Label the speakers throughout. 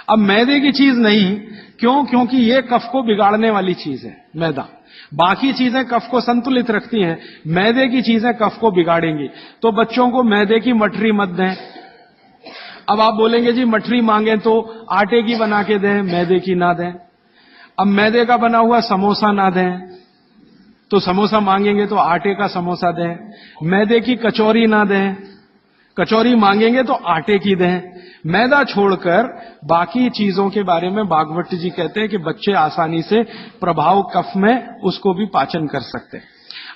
Speaker 1: अब मैदे की चीज नहीं, क्यों? क्योंकि ये कफ को बिगाड़ने वाली चीज है मैदा। बाकी चीजें कफ को संतुलित रखती हैं, मैदे की चीजें कफ को बिगाड़ेंगी। तो बच्चों को मैदे की मठरी मत दें। अब आप बोलेंगे जी मठरी मांगे तो आटे की बना के दें, मैदे की ना दें। अब मैदे का बना हुआ समोसा ना दें, तो समोसा मांगेंगे तो आटे का समोसा दें। मैदे की कचौरी ना दें, कचौरी मांगेंगे तो आटे की दें। मैदा छोड़कर बाकी चीजों के बारे में भागवत जी कहते हैं कि बच्चे आसानी से प्रभाव कफ में उसको भी पाचन कर सकते हैं।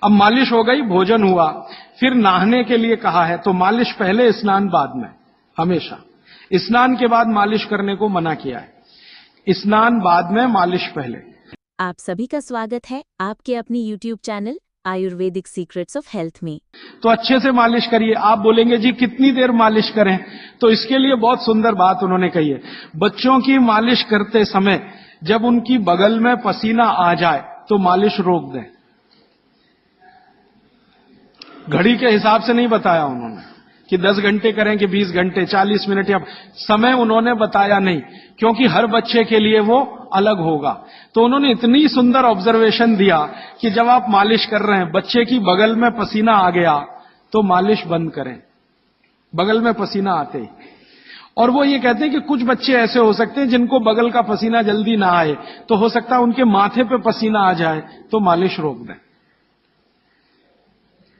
Speaker 1: अब मालिश हो गई, भोजन हुआ, फिर नहाने के लिए कहा है, तो मालिश पहले, स्नान बाद में। हमेशा स्नान के बाद मालिश करने को मना किया है, स्नान बाद में, मालिश पहले।
Speaker 2: आप सभी का स्वागत है आपके अपनी YouTube channel Ayurvedic secrets of health में।
Speaker 1: तो अच्छे से मालिश करिए। आप बोलेंगे जी कितनी देर मालिश करें, तो इसके लिए बहुत सुंदर बात उन्होंने कही है। बच्चों की मालिश करते समय जब उनकी बगल में पसीना आ जाए तो मालिश रोक दें। घड़ी के हिसाब से नहीं बताया उन्होंने कि 10 घंटे करें कि 20 घंटे, 40 मिनट, या समय उन्होंने बताया नहीं, क्योंकि हर बच्चे के लिए वो अलग होगा। तो उन्होंने इतनी सुंदर ऑब्जर्वेशन दिया कि जब आप मालिश कर रहे हैं, बच्चे की बगल में पसीना आ गया तो मालिश बंद करें, बगल में पसीना आते ही। और वो ये कहते हैं कि कुछ बच्चे ऐसे हो सकते हैं जिनको बगल का पसीना जल्दी ना आए, तो हो सकता है उनके माथे पे पसीना आ जाए, तो मालिश रोक दें।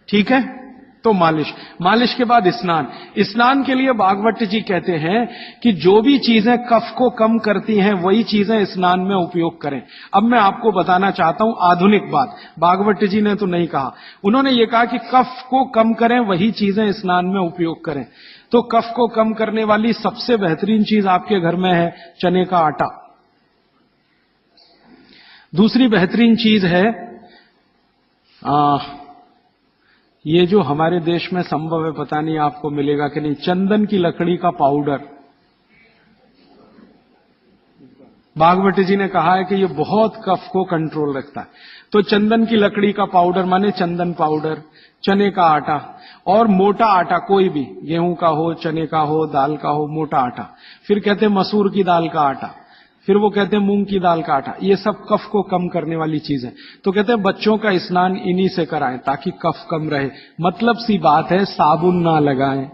Speaker 1: ठीक है, तो मालिश के बाद स्नान। स्नान के लिए भागवत जी कहते हैं कि जो भी चीजें कफ को कम करती हैं वही चीजें स्नान में उपयोग करें। अब मैं आपको बताना चाहता हूं आधुनिक बात, भागवत जी ने तो नहीं कहा, उन्होंने ये कहा कि कफ को कम करें वही चीजें स्नान में उपयोग करें। तो कफ को कम करने वाली सबसे बेहतरीन चीज आपके घर में है चने का आटा। दूसरी बेहतरीन चीज है ये जो हमारे देश में संभव है, पता नहीं आपको मिलेगा कि नहीं, चंदन की लकड़ी का पाउडर। भागवत जी ने कहा है कि ये बहुत कफ को कंट्रोल रखता है। तो चंदन की लकड़ी का पाउडर माने चंदन पाउडर, चने का आटा, और मोटा आटा कोई भी, गेहूं का हो, चने का हो, दाल का हो, मोटा आटा। फिर कहते हैं मसूर की दाल का आटा, फिर वो कहते हैं मूंग की दाल का आटा। ये सब कफ को कम करने वाली चीजें। तो कहते हैं बच्चों का स्नान इन्हीं से कराएं ताकि कफ कम रहे। मतलब सी बात है, साबुन ना लगाएं,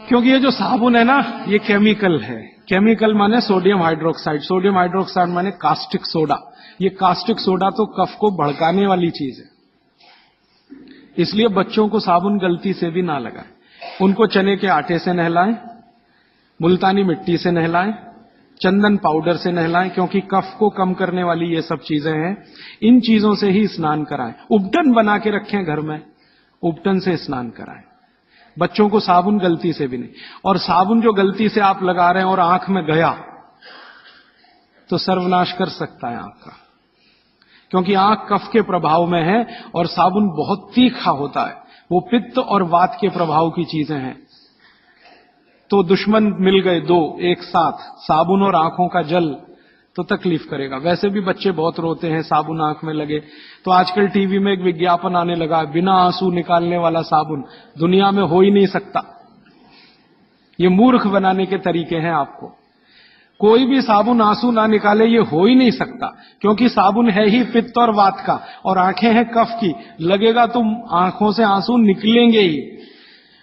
Speaker 1: क्योंकि ये जो साबुन है ना, ये केमिकल है। केमिकल माने सोडियम हाइड्रोक्साइड, सोडियम हाइड्रोक्साइड माने कास्टिक सोडा। ये कास्टिक सोडा तो कफ को भड़काने वाली चीज है, इसलिए बच्चों को साबुन गलती से भी ना लगाएं। उनको चने के आटे से नहलाएं, मुल्तानी मिट्टी से नहलाएं, चंदन पाउडर से नहलाएं, क्योंकि कफ को कम करने वाली ये सब चीजें हैं। इन चीजों से ही स्नान कराएं। उपटन बना के रखें घर में, उपटन से स्नान कराएं बच्चों को, साबुन गलती से भी नहीं। और साबुन जो गलती से आप लगा रहे हैं और आंख में गया तो सर्वनाश कर सकता है आंख का, क्योंकि आंख कफ के प्रभाव में है और साबुन बहुत तीखा होता है, वो पित्त और वात के प्रभाव की चीजें हैं। तो दुश्मन मिल गए दो एक साथ, साबुन और आंखों का जल, तो तकलीफ करेगा। वैसे भी बच्चे बहुत रोते हैं साबुन आंख में लगे, तो आजकल टीवी में एक विज्ञापन आने लगा, बिना आंसू निकालने वाला साबुन दुनिया में हो ही नहीं सकता। ये मूर्ख बनाने के तरीके हैं आपको। कोई भी साबुन आंसू ना निकाले, ये हो ही नहीं सकता, क्योंकि साबुन है ही पित्त और वात का, और आंखें हैं कफ की। लगेगा तो आंखों से आंसू निकलेंगे ही।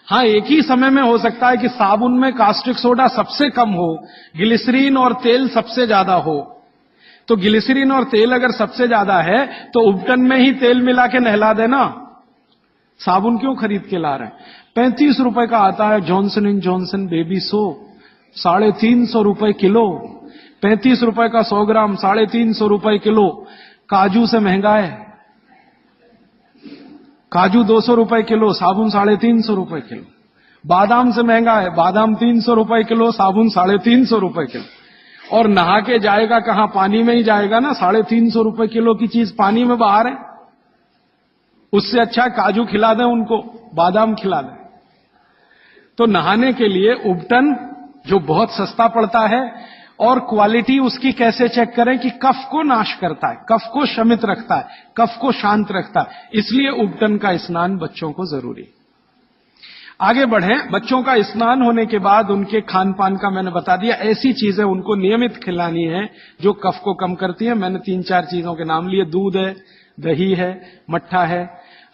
Speaker 1: हाँ, एक ही समय में हो सकता है कि साबुन में कास्टिक सोडा सबसे कम हो, ग्लिसरीन और तेल सबसे ज्यादा हो। तो ग्लिसरीन और तेल अगर सबसे ज्यादा है तो उपटन में ही तेल मिला के नहला देना, साबुन क्यों खरीद के ला रहे हैं? 35 रुपए का आता है Johnson and Johnson baby soap, 350 रुपए किलो। 35 रुपए का 100 ग्राम, 350 रुपए किलो। काजू से महंगा है, काजू 200 रुपए किलो, साबुन 350 रुपए किलो। बादाम से महंगा है, बादाम 300 रुपए किलो, साबुन 350 रुपए किलो। और नहा के जाएगा कहां? पानी में ही जाएगा ना। 350 रुपए किलो की चीज पानी में बाहर है, उससे अच्छा काजू खिला दें उनको, बादाम खिला दें। तो नहाने के लिए उपटन जो बहुत सस्ता पड़ता है, और क्वालिटी उसकी कैसे चेक करें कि कफ को नाश करता है, कफ को शमित रखता है, कफ को शांत रखता है, इसलिए उपटन का स्नान बच्चों को जरूरी। आगे बढ़ें। बच्चों का स्नान होने के बाद उनके खान पान का मैंने बता दिया। ऐसी चीजें उनको नियमित खिलानी है जो कफ को कम करती है। मैंने 3-4 चीजों के नाम लिए। दूध है, दही है, मट्ठा है,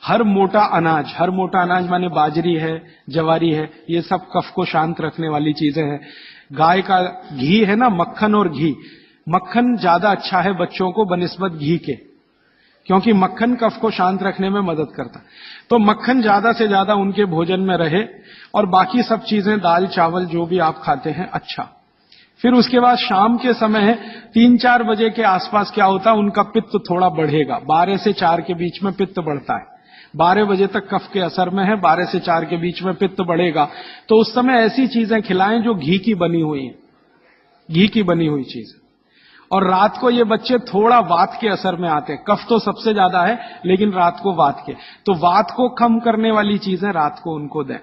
Speaker 1: हर मोटा अनाज माने बाजरी है, जवारी है, ये सब कफ को शांत रखने वाली चीजें हैं। गाय का घी है ना, मक्खन और घी, मक्खन ज्यादा अच्छा है बच्चों को बनिस्बत घी के, क्योंकि मक्खन कफ को शांत रखने में मदद करता है। तो मक्खन ज्यादा से ज्यादा उनके भोजन में रहे, और बाकी सब चीजें दाल चावल जो भी आप खाते हैं अच्छा। फिर उसके बाद शाम के समय है 3-4 बजे के आसपास क्या होता है, उनका पित्त थोड़ा बढ़ेगा। 12 से 4 के बीच में पित्त बढ़ता है। 12 बजे तक कफ के असर में है, 12 से 4 के बीच में पित्त बढ़ेगा। तो उस समय ऐसी चीजें खिलाएं जो घी की बनी हुई है, घी की बनी हुई चीज। और रात को ये बच्चे थोड़ा वात के असर में आते हैं। कफ तो सबसे ज्यादा है, लेकिन रात को वात के, तो वात को कम करने वाली चीजें रात को उनको दें।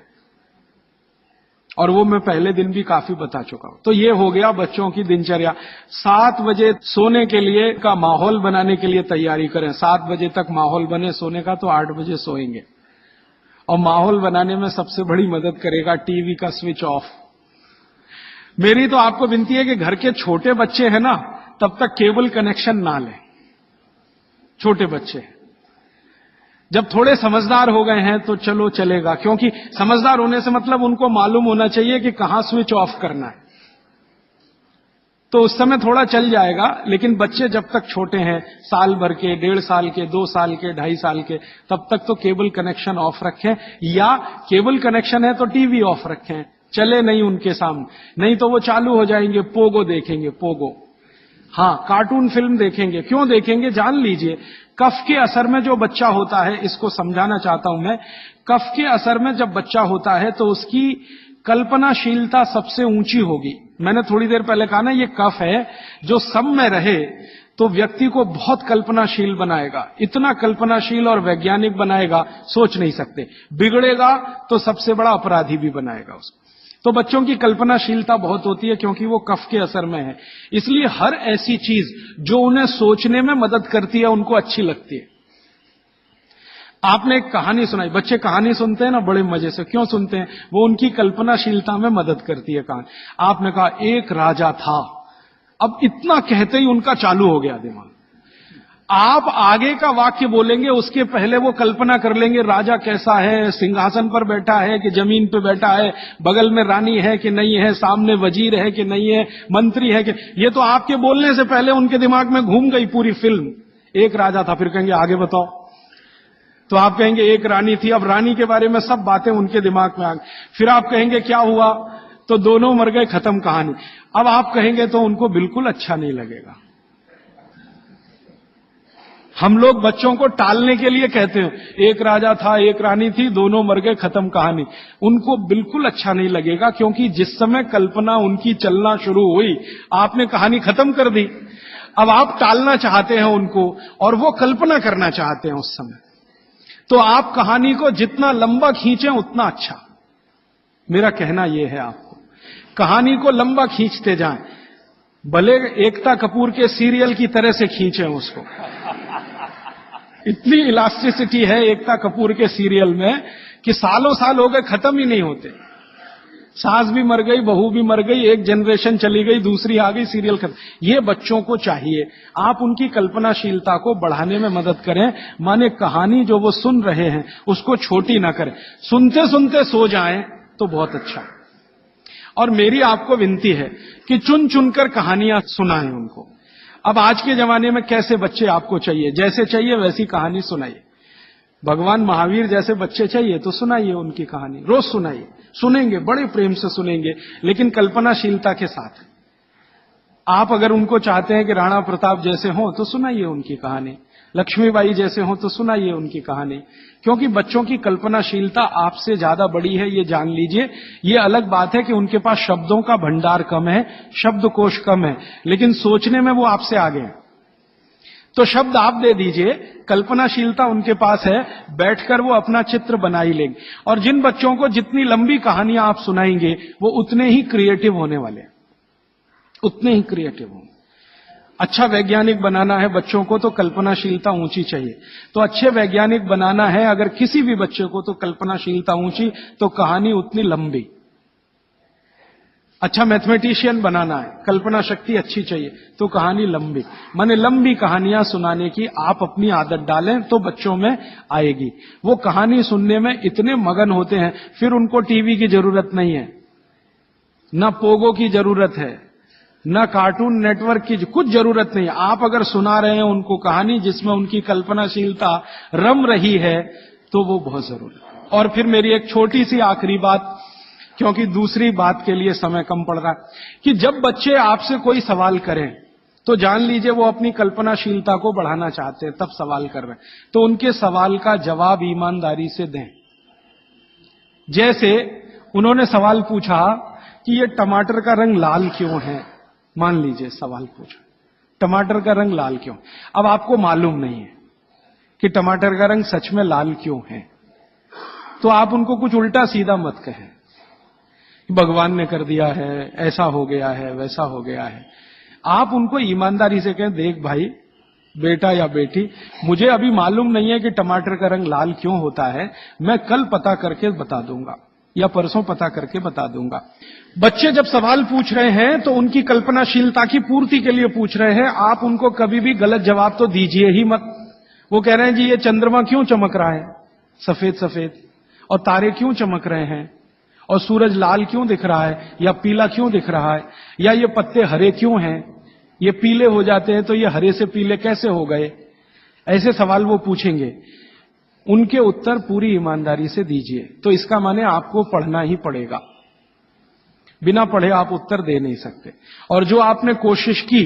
Speaker 1: और वो मैं पहले दिन भी काफी बता चुका हूं। तो ये हो गया बच्चों की दिनचर्या। 7 बजे सोने के लिए का माहौल बनाने के लिए तैयारी करें। 7 बजे तक माहौल बने सोने का, तो 8 बजे सोएंगे। और माहौल बनाने में सबसे बड़ी मदद करेगा टीवी का स्विच ऑफ। मेरी तो आपको विनती है कि घर के छोटे बच्चे हैं ना, तब तक केबल कनेक्शन ना लें। छोटे बच्चे जब थोड़े समझदार हो गए हैं तो चलो चलेगा, क्योंकि समझदार होने से मतलब उनको मालूम होना चाहिए कि कहां स्विच ऑफ करना है, तो उस समय थोड़ा चल जाएगा। लेकिन बच्चे जब तक छोटे हैं, साल भर के, 1.5 साल के, 2 साल के, 2.5 साल के, तब तक तो केबल कनेक्शन ऑफ रखें, या केबल कनेक्शन है तो टीवी ऑफ रखें, चले नहीं उनके सामने। नहीं तो वो चालू हो जाएंगे, पोगो देखेंगे, पोगो। हाँ, कार्टून फिल्म देखेंगे। क्यों देखेंगे जान लीजिए। कफ के असर में जो बच्चा होता है, इसको समझाना चाहता हूं मैं। कफ के असर में जब बच्चा होता है तो उसकी कल्पनाशीलता सबसे ऊंची होगी। मैंने थोड़ी देर पहले कहा ना, ये कफ है जो सब में रहे तो व्यक्ति को बहुत कल्पनाशील बनाएगा। इतना कल्पनाशील और वैज्ञानिक बनाएगा, सोच नहीं सकते। बिगड़ेगा तो सबसे बड़ा अपराधी भी बनाएगा उसको। तो बच्चों की कल्पनाशीलता बहुत होती है, क्योंकि वो कफ के असर में है। इसलिए हर ऐसी चीज जो उन्हें सोचने में मदद करती है उनको अच्छी लगती है। आपने एक कहानी सुनाई, बच्चे कहानी सुनते हैं ना बड़े मजे से। क्यों सुनते हैं? वो उनकी कल्पनाशीलता में मदद करती है कहानी। आपने कहा एक राजा था, अब इतना कहते ही उनका चालू हो गया दिमाग। आप आगे का वाक्य बोलेंगे, उसके पहले वो कल्पना कर लेंगे राजा कैसा है, सिंहासन पर बैठा है कि जमीन पे बैठा है, बगल में रानी है कि नहीं है, सामने वजीर है कि नहीं है, मंत्री है कि। ये तो आपके बोलने से पहले उनके दिमाग में घूम गई पूरी फिल्म। एक राजा था, फिर कहेंगे आगे बताओ, तो आप कहेंगे एक रानी थी। अब रानी के बारे में सब बातें उनके दिमाग में आ गई। फिर आप कहेंगे क्या हुआ, तो दोनों मर गए, खत्म कहानी। अब आप कहेंगे तो उनको बिल्कुल अच्छा नहीं लगेगा। हम लोग बच्चों को टालने के लिए कहते हैं, एक राजा था, एक रानी थी, दोनों मर गए, खत्म कहानी। उनको बिल्कुल अच्छा नहीं लगेगा, क्योंकि जिस समय कल्पना उनकी चलना शुरू हुई, आपने कहानी खत्म कर दी। अब आप टालना चाहते हैं उनको, और वो कल्पना करना चाहते हैं उस समय। तो आप कहानी को जितना लंबा खींचें उतना अच्छा। मेरा कहना यह है आपको, कहानी को लंबा खींचते जाएं, भले एकता कपूर के सीरियल की तरह से खींचें उसको। इतनी इलास्टिसिटी है एकता कपूर के सीरियल में कि सालों साल हो गए, खत्म ही नहीं होते। सास भी मर गई, बहू भी मर गई, एक जनरेशन चली गई, दूसरी आ गई, सीरियल खत्म। ये बच्चों को चाहिए, आप उनकी कल्पनाशीलता को बढ़ाने में मदद करें। माने कहानी जो वो सुन रहे हैं उसको छोटी ना करें, सुनते सुनते सो जाएं तो बहुत अच्छा। और मेरी आपको विनती है कि चुन चुनकर कहानियां सुनाएं उनको। अब आज के जमाने में कैसे बच्चे आपको चाहिए, जैसे चाहिए वैसी कहानी सुनाइए। भगवान महावीर जैसे बच्चे चाहिए तो सुनाइए उनकी कहानी, रोज सुनाइए। सुनेंगे, बड़े प्रेम से सुनेंगे, लेकिन कल्पनाशीलता के साथ। आप अगर उनको चाहते हैं कि राणा प्रताप जैसे हों तो सुनाइए उनकी कहानी, लक्ष्मीबाई जैसे हों तो सुनाइए उनकी कहानी। क्योंकि बच्चों की कल्पनाशीलता आपसे ज्यादा बड़ी है, ये जान लीजिए। ये अलग बात है कि उनके पास शब्दों का भंडार कम है, शब्दकोश कम है, लेकिन सोचने में वो आपसे आगे हैं। तो शब्द आप दे दीजिए, कल्पनाशीलता उनके पास है, बैठकर वो अपना चित्र बना ही लेंगे। और जिन बच्चों को जितनी लंबी कहानियां आप सुनाएंगे वो उतने ही क्रिएटिव होने वाले हैं, उतने ही क्रिएटिव होंगे। अच्छा वैज्ञानिक बनाना है बच्चों को तो कल्पनाशीलता ऊंची चाहिए। तो अच्छे वैज्ञानिक बनाना है अगर किसी भी बच्चे को तो कल्पनाशीलता ऊंची, तो कहानी उतनी लंबी। अच्छा मैथमेटिशियन बनाना है, कल्पना शक्ति अच्छी चाहिए, तो कहानी लंबी। माने लंबी कहानियां सुनाने की आप अपनी आदत डालें तो बच्चों में आएगी। वो कहानी सुनने में इतने मगन होते हैं, फिर उनको टीवी की जरूरत नहीं है, ना पोगो की जरूरत है, ना कार्टून नेटवर्क की कुछ जरूरत नहीं। आप अगर सुना रहे हैं उनको कहानी जिसमें उनकी कल्पनाशीलता रम रही है, तो वो बहुत जरूरी है। और फिर मेरी एक छोटी सी आखिरी बात, क्योंकि दूसरी बात के लिए समय कम पड़ रहा है, कि जब बच्चे आपसे कोई सवाल करें तो जान लीजिए वो अपनी कल्पनाशीलता को बढ़ाना चाहते हैं, तब सवाल कर रहे हैं। तो उनके सवाल का जवाब ईमानदारी से दें। जैसे उन्होंने सवाल पूछा कि ये टमाटर का रंग लाल क्यों है, मान लीजिए सवाल पूछा टमाटर का रंग लाल क्यों। अब आपको मालूम नहीं है कि टमाटर का रंग सच में लाल क्यों है, तो आप उनको कुछ उल्टा सीधा मत कहें, भगवान ने कर दिया है, ऐसा हो गया है, वैसा हो गया है। आप उनको ईमानदारी से कहें, देख भाई, बेटा या बेटी, मुझे अभी मालूम नहीं है कि टमाटर का रंग लाल क्यों होता है, मैं कल पता करके बता दूंगा या परसों पता करके बता दूंगा। बच्चे जब सवाल पूछ रहे हैं तो उनकी कल्पनाशीलता की पूर्ति के लिए पूछ रहे हैं, आप उनको कभी भी गलत जवाब तो दीजिए ही मत। वो कह रहे हैं जी ये चंद्रमा क्यों चमक रहा है सफेद सफेद, और तारे क्यों चमक रहे हैं, और सूरज लाल क्यों दिख रहा है या पीला क्यों दिख रहा है, या ये पत्ते हरे क्यों हैं, ये पीले हो जाते हैं तो ये हरे से पीले कैसे हो गए। ऐसे सवाल वो पूछेंगे, उनके उत्तर पूरी ईमानदारी से दीजिए। तो इसका माने आपको पढ़ना ही पड़ेगा, बिना पढ़े आप उत्तर दे नहीं सकते। और जो आपने कोशिश की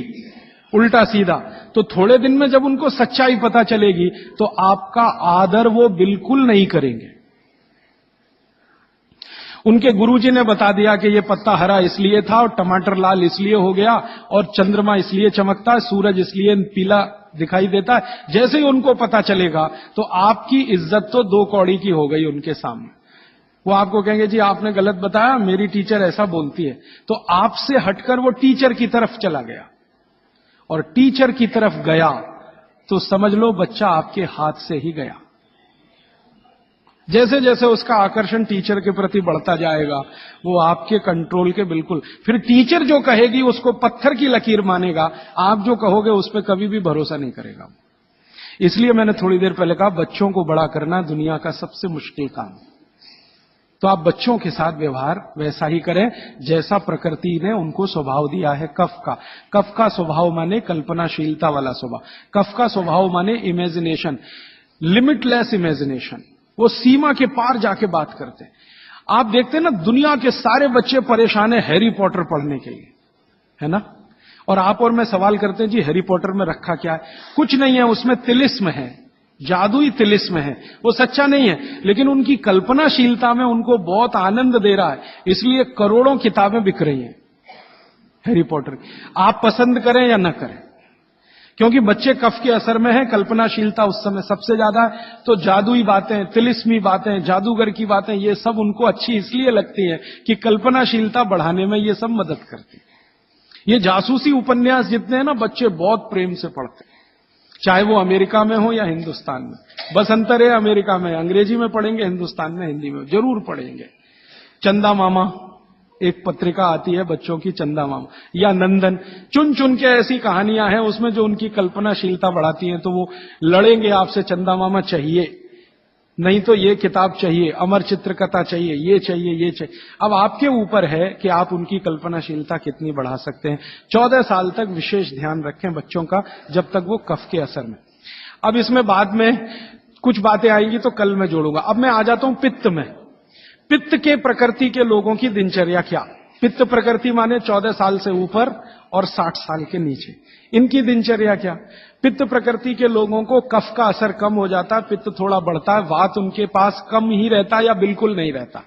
Speaker 1: उल्टा सीधा, तो थोड़े दिन में जब उनको सच्चाई पता चलेगी तो आपका आदर वो बिल्कुल नहीं करेंगे। उनके गुरुजी ने बता दिया कि ये पत्ता हरा इसलिए था और टमाटर लाल इसलिए हो गया और चंद्रमा इसलिए चमकता है, सूरज इसलिए पीला दिखाई देता है। जैसे ही उनको पता चलेगा तो आपकी इज्जत तो 2 कौड़ी की हो गई उनके सामने। वो आपको कहेंगे जी आपने गलत बताया, मेरी टीचर ऐसा बोलती है। तो आपसे हटकर वो टीचर की तरफ चला गया, और टीचर की तरफ गया तो समझ लो बच्चा आपके हाथ से ही गया। जैसे जैसे उसका आकर्षण टीचर के प्रति बढ़ता जाएगा, वो आपके कंट्रोल के बिल्कुल, फिर टीचर जो कहेगी उसको पत्थर की लकीर मानेगा, आप जो कहोगे उस पर कभी भी भरोसा नहीं करेगा। इसलिए मैंने थोड़ी देर पहले कहा, बच्चों को बड़ा करना दुनिया का सबसे मुश्किल काम। तो आप बच्चों के साथ व्यवहार वैसा ही करें जैसा प्रकृति ने उनको स्वभाव दिया है। कफ का स्वभाव माने कल्पनाशीलता वाला स्वभाव, कफ का स्वभाव माने इमेजिनेशन, लिमिटलेस इमेजिनेशन। वो सीमा के पार जाके बात करते हैं। आप देखते हैं ना, दुनिया के सारे बच्चे परेशान है हैरी पॉटर पढ़ने के लिए, है ना। और आप और मैं सवाल करते हैं जी हैरी पॉटर में रखा क्या है? कुछ नहीं है, उसमें तिलिस्म है, जादुई तिलिस्म है। वो सच्चा नहीं है, लेकिन उनकी कल्पनाशीलता में उनको बहुत आनंद दे रहा है, इसलिए करोड़ों किताबें बिक रही हैं हैरी पॉटर की। आप पसंद करें या न करें, क्योंकि बच्चे कफ के असर में है, कल्पनाशीलता उस समय सबसे ज्यादा है। तो जादुई बातें, तिलिस्मी बातें, जादूगर की बातें, ये सब उनको अच्छी इसलिए लगती है कि कल्पनाशीलता बढ़ाने में ये सब मदद करती है। ये जासूसी उपन्यास जितने हैं ना, बच्चे बहुत प्रेम से पढ़ते हैं, चाहे वो अमेरिका में हो या हिंदुस्तान में। बस अंतर है, अमेरिका में अंग्रेजी में पढ़ेंगे, हिंदुस्तान में हिंदी में जरूर पढ़ेंगे। चंदा मामा एक पत्रिका आती है बच्चों की, चंदा मामा या नंदन, चुन चुन के ऐसी कहानियां हैं उसमें जो उनकी कल्पनाशीलता बढ़ाती हैं। तो वो लड़ेंगे आपसे, चंदा मामा चाहिए, नहीं तो ये किताब चाहिए, अमर चित्रकथा चाहिए, ये चाहिए, ये चाहिए। अब आपके ऊपर है कि आप उनकी कल्पनाशीलता कितनी बढ़ा सकते हैं। 14 साल तक विशेष ध्यान रखें बच्चों का, जब तक वो कफ के असर में। अब इसमें बाद में कुछ बातें आएंगी तो कल मैं जोड़ूंगा। अब मैं आ जाता हूं पित्त में। पित्त के प्रकृति के लोगों की दिनचर्या क्या? पित्त प्रकृति माने 14 साल से ऊपर और 60 साल के नीचे, इनकी दिनचर्या क्या? पित्त प्रकृति के लोगों को कफ का असर कम हो जाता है, पित्त थोड़ा बढ़ता है, वात उनके पास कम ही रहता है या बिल्कुल नहीं रहता।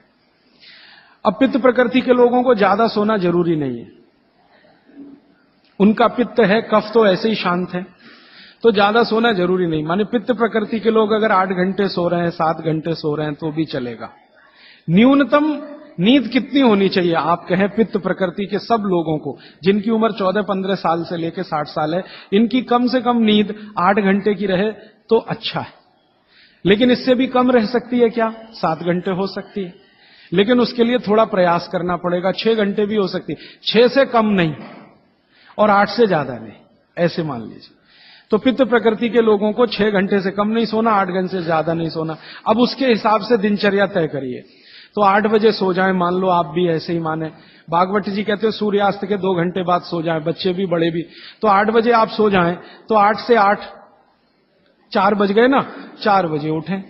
Speaker 1: अब पित्त प्रकृति के लोगों को ज्यादा सोना जरूरी नहीं है, उनका पित्त है, कफ तो ऐसे ही शांत है, तो ज्यादा सोना जरूरी नहीं। माने पित्त प्रकृति के लोग अगर 8 घंटे सो रहे हैं, 7 घंटे सो रहे हैं तो भी चलेगा। न्यूनतम नींद कितनी होनी चाहिए? आप कहें पित्त प्रकृति के सब लोगों को, जिनकी उम्र 14-15 साल से लेकर 60 साल है, इनकी कम से कम नींद 8 घंटे की रहे तो अच्छा है। लेकिन इससे भी कम रह सकती है क्या? 7 घंटे हो सकती है, लेकिन उसके लिए थोड़ा प्रयास करना पड़ेगा। 6 घंटे भी हो सकती है, 6 से कम नहीं और 8 से ज्यादा नहीं, ऐसे मान लीजिए। तो पित्त प्रकृति के लोगों को 6 घंटे से कम नहीं सोना, 8 घंटे से ज्यादा नहीं सोना। अब उसके हिसाब से दिनचर्या तय करिए। तो 8 बजे सो जाएं, मान लो आप भी ऐसे ही माने। भागवत जी कहते हैं सूर्यास्त के 2 घंटे बाद सो जाएं, बच्चे भी बड़े भी। तो 8 बजे आप सो जाएं, तो 8 से 8 4 बज गए ना, 4 बजे उठें।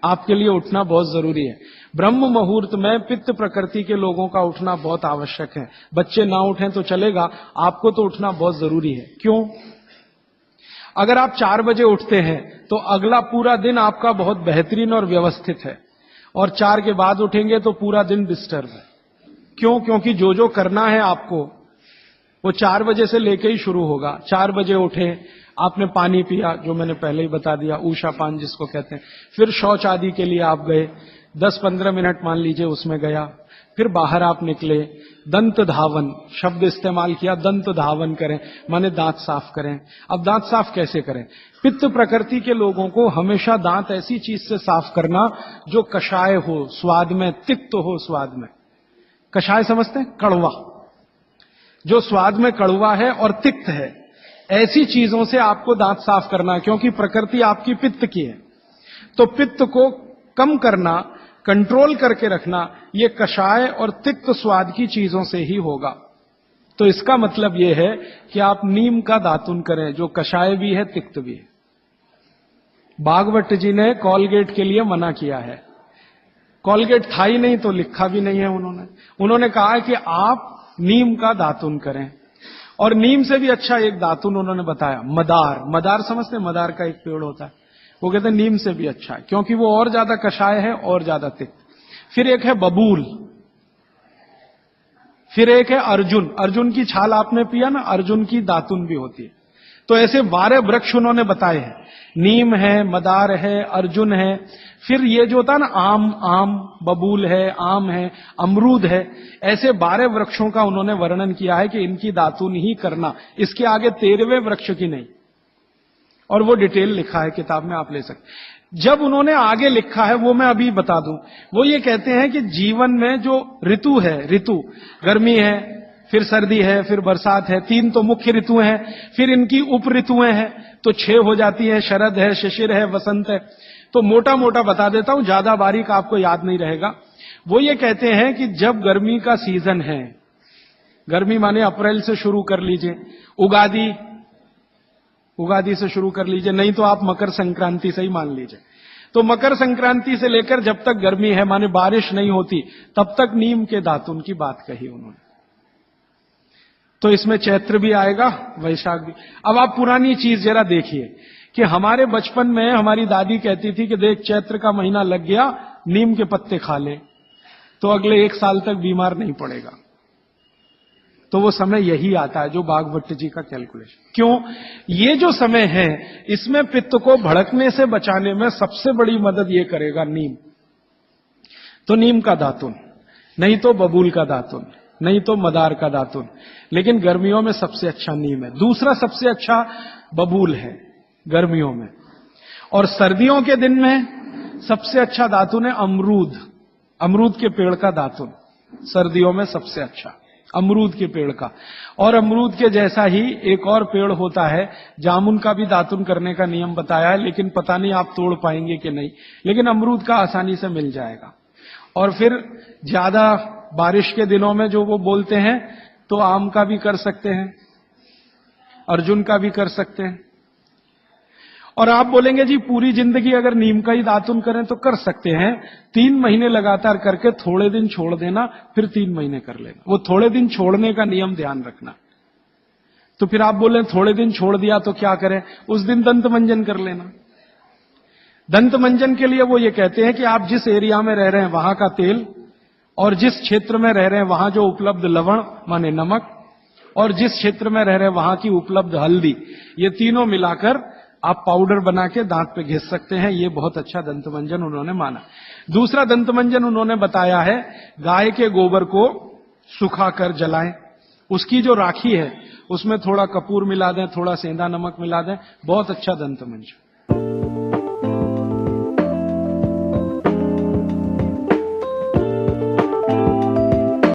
Speaker 1: आपके लिए उठना बहुत जरूरी है। ब्रह्म मुहूर्त में पित्त प्रकृति के लोगों का उठना बहुत आवश्यक है। बच्चे ना उठें तो चलेगा, आपको तो उठना बहुत जरूरी है। क्यों? अगर आप 4 बजे उठते हैं तो अगला पूरा दिन आपका बहुत बेहतरीन और व्यवस्थित है, और 4 के बाद उठेंगे तो पूरा दिन डिस्टर्ब है। क्यों? क्योंकि जो जो करना है आपको वो 4 बजे से लेके ही शुरू होगा। 4 बजे उठे, आपने पानी पिया, जो मैंने पहले ही बता दिया, ऊषा पान जिसको कहते हैं। फिर शौच आदि के लिए आप गए, 10-15 मिनट मान लीजिए उसमें गया। फिर बाहर आप निकले, दंत धावन शब्द इस्तेमाल किया, दंत धावन करें माने दांत साफ करें। अब दांत साफ कैसे करें? पित्त प्रकृति के लोगों को हमेशा दांत ऐसी चीज से साफ करना जो कषाय हो, स्वाद में तिक्त हो। स्वाद में कषाय समझते हैं? कड़वा, जो स्वाद में कड़वा है और तिक्त है, ऐसी चीजों से आपको दांत साफ करना है, क्योंकि प्रकृति आपकी पित्त की है। तो पित्त को कम करना, कंट्रोल करके रखना, ये कषाय और तिक्त स्वाद की चीजों से ही होगा। तो इसका मतलब यह है कि आप नीम का दातुन करें, जो कषाय भी है तिक्त भी है। भागवत जी ने कॉलगेट के लिए मना किया है। कॉलगेट था ही नहीं तो लिखा भी नहीं है उन्होंने कहा है कि आप नीम का दातुन करें। और नीम से भी अच्छा एक दातुन उन्होंने बताया, मदार। मदार समझते हैं? मदार का एक पेड़ होता है, वो कहते हैं नीम से भी अच्छा है, क्योंकि वो और ज्यादा कषाय है और ज्यादा तिक्त। फिर एक है बबूल, फिर एक है अर्जुन। अर्जुन की छाल आपने पिया ना, अर्जुन की दातुन भी होती है। तो ऐसे 12 वृक्ष उन्होंने बताए हैं। नीम है, मदार है, अर्जुन है, फिर ये जो होता है ना आम, बबूल है, आम है, अमरूद है। ऐसे 12 वृक्षों का उन्होंने वर्णन किया है कि इनकी दातुन ही करना, इसके आगे 13वें वृक्ष की नहीं। और वो डिटेल लिखा है किताब में, आप ले सकते। जब उन्होंने आगे लिखा है वो मैं अभी बता दूं। वो ये कहते हैं कि जीवन में जो ऋतु है, ऋतु गर्मी है, फिर सर्दी है, फिर बरसात है, 3 तो मुख्य ऋतु हैं, फिर इनकी उप ऋतुएं हैं, तो 6 हो जाती है। शरद है, शिशिर है, वसंत है। तो मोटा मोटा बता देता हूं, ज्यादा बारीक आपको याद नहीं रहेगा। वो ये कहते हैं कि जब गर्मी का सीजन है, गर्मी माने अप्रैल से शुरू कर लीजिए, उगादी से शुरू कर लीजिए, नहीं तो आप मकर संक्रांति से ही मान लीजिए। तो मकर संक्रांति से लेकर जब तक गर्मी है माने बारिश नहीं होती, तब तक नीम के दातुन की बात कही उन्होंने। तो इसमें चैत्र भी आएगा, वैशाख भी। अब आप पुरानी चीज जरा देखिए कि हमारे बचपन में हमारी दादी कहती थी कि देख चैत्र का महीना लग गया, नीम के पत्ते खा ले तो अगले 1 साल तक बीमार नहीं पड़ेगा। तो वो समय यही आता है जो भागवत जी का कैलकुलेशन। क्यों? ये जो समय है इसमें पित्त को भड़कने से बचाने में सबसे बड़ी मदद ये करेगा नीम। तो नीम का दातुन, नहीं तो बबूल का दातुन, नहीं तो मदार का दातुन, लेकिन गर्मियों में सबसे अच्छा नीम है। दूसरा सबसे अच्छा बबूल है गर्मियों में, और सर्दियों के दिन में सबसे अच्छा दातुन है अमरूद। अमरूद के पेड़ का दातुन सर्दियों में सबसे अच्छा, अमरूद के पेड़ का। और अमरूद के जैसा ही एक और पेड़ होता है, जामुन का भी दातुन करने का नियम बताया है, लेकिन पता नहीं आप तोड़ पाएंगे कि नहीं, लेकिन अमरूद का आसानी से मिल जाएगा। और फिर ज्यादा बारिश के दिनों में जो वो बोलते हैं तो आम का भी कर सकते हैं, अर्जुन का भी कर सकते हैं। और आप बोलेंगे जी पूरी जिंदगी अगर नीम का ही दातुन करें तो कर सकते हैं। 3 महीने लगातार करके थोड़े दिन छोड़ देना, फिर 3 महीने कर लेना। वो थोड़े दिन छोड़ने का नियम ध्यान रखना। तो फिर आप बोले थोड़े दिन छोड़ दिया तो क्या करें? उस दिन दंत मंजन कर लेना। दंत मंजन के लिए वो ये कहते हैं कि आप जिस एरिया में रह रहे हैं वहां का तेल, और जिस क्षेत्र में रह रहे हैं वहां जो उपलब्ध लवण माने नमक, और जिस क्षेत्र में रह रहे हैं वहां की उपलब्ध हल्दी, ये तीनों मिलाकर आप पाउडर बना के दांत पे घिस सकते हैं। ये बहुत अच्छा दंत मंजन उन्होंने माना। दूसरा दंतमंजन उन्होंने बताया है, गाय के गोबर को सुखाकर जलाएं, उसकी जो राखी है उसमें थोड़ा कपूर मिला दें, थोड़ा सेंधा नमक मिला दें, बहुत अच्छा दंतमंजन।